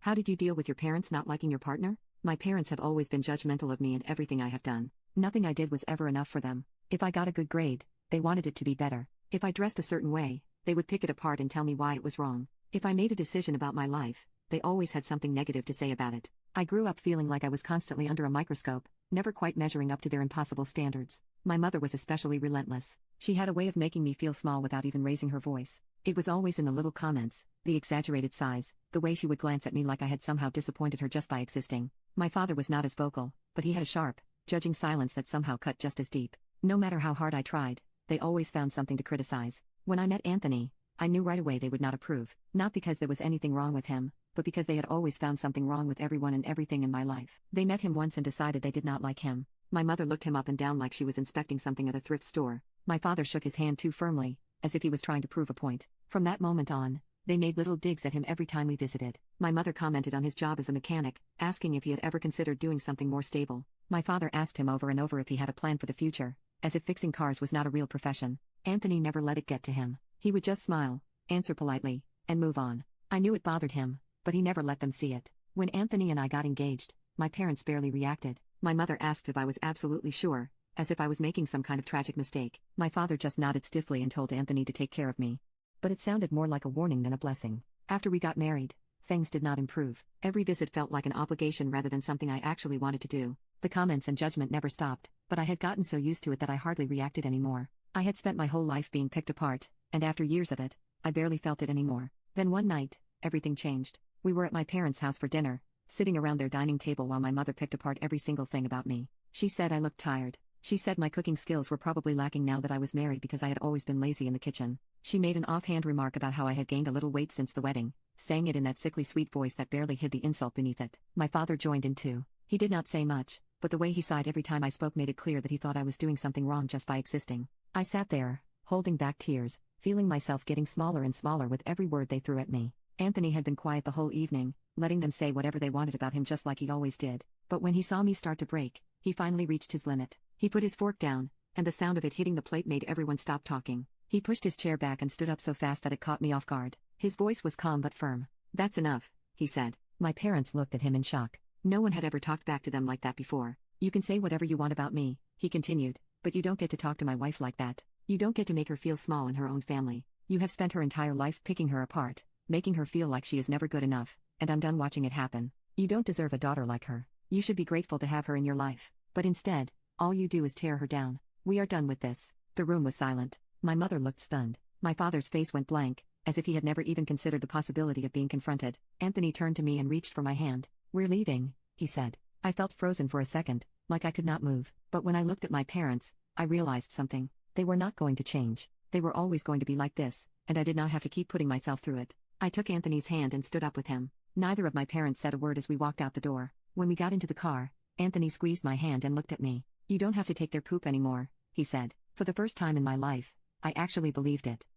How did you deal with your parents not liking your partner? My parents have always been judgmental of me and everything I have done. Nothing I did was ever enough for them. If I got a good grade, they wanted it to be better. If I dressed a certain way, they would pick it apart and tell me why it was wrong. If I made a decision about my life, they always had something negative to say about it. I grew up feeling like I was constantly under a microscope, never quite measuring up to their impossible standards. My mother was especially relentless. She had a way of making me feel small without even raising her voice. It was always in the little comments, the exaggerated sighs, the way she would glance at me like I had somehow disappointed her just by existing. My father was not as vocal, but he had a sharp, judging silence that somehow cut just as deep. No matter how hard I tried, they always found something to criticize. When I met Anthony, I knew right away they would not approve, not because there was anything wrong with him, but because they had always found something wrong with everyone and everything in my life. They met him once and decided they did not like him. My mother looked him up and down like she was inspecting something at a thrift store. My father shook his hand too firmly, as if he was trying to prove a point. From that moment on, they made little digs at him every time we visited. My mother commented on his job as a mechanic, asking if he had ever considered doing something more stable. My father asked him over and over if he had a plan for the future, as if fixing cars was not a real profession. Anthony never let it get to him. He would just smile, answer politely, and move on. I knew it bothered him, but he never let them see it. When Anthony and I got engaged, my parents barely reacted. My mother asked if I was absolutely sure, as if I was making some kind of tragic mistake. My father just nodded stiffly and told Anthony to take care of me. But it sounded more like a warning than a blessing. After we got married, things did not improve. Every visit felt like an obligation rather than something I actually wanted to do. The comments and judgment never stopped, but I had gotten so used to it that I hardly reacted anymore. I had spent my whole life being picked apart, and after years of it, I barely felt it anymore. Then one night, everything changed. We were at my parents' house for dinner, sitting around their dining table while my mother picked apart every single thing about me. She said I looked tired. She said my cooking skills were probably lacking now that I was married because I had always been lazy in the kitchen. She made an offhand remark about how I had gained a little weight since the wedding, saying it in that sickly sweet voice that barely hid the insult beneath it. My father joined in too. He did not say much, but the way he sighed every time I spoke made it clear that he thought I was doing something wrong just by existing. I sat there, holding back tears, feeling myself getting smaller and smaller with every word they threw at me. Anthony had been quiet the whole evening, letting them say whatever they wanted about him just like he always did. But when he saw me start to break, he finally reached his limit. He put his fork down, and the sound of it hitting the plate made everyone stop talking. He pushed his chair back and stood up so fast that it caught me off guard. His voice was calm but firm. "That's enough," he said. My parents looked at him in shock. No one had ever talked back to them like that before. "You can say whatever you want about me," he continued, "but you don't get to talk to my wife like that. You don't get to make her feel small in her own family. You have spent her entire life picking her apart, making her feel like she is never good enough, and I'm done watching it happen. You don't deserve a daughter like her. You should be grateful to have her in your life. But instead, all you do is tear her down. We are done with this." The room was silent. My mother looked stunned. My father's face went blank, as if he had never even considered the possibility of being confronted. Anthony turned to me and reached for my hand. "We're leaving," he said. I felt frozen for a second, like I could not move. But when I looked at my parents, I realized something. They were not going to change. They were always going to be like this, and I did not have to keep putting myself through it. I took Anthony's hand and stood up with him. Neither of my parents said a word as we walked out the door. When we got into the car, Anthony squeezed my hand and looked at me. "You don't have to take their poop anymore," he said. For the first time in my life, I actually believed it.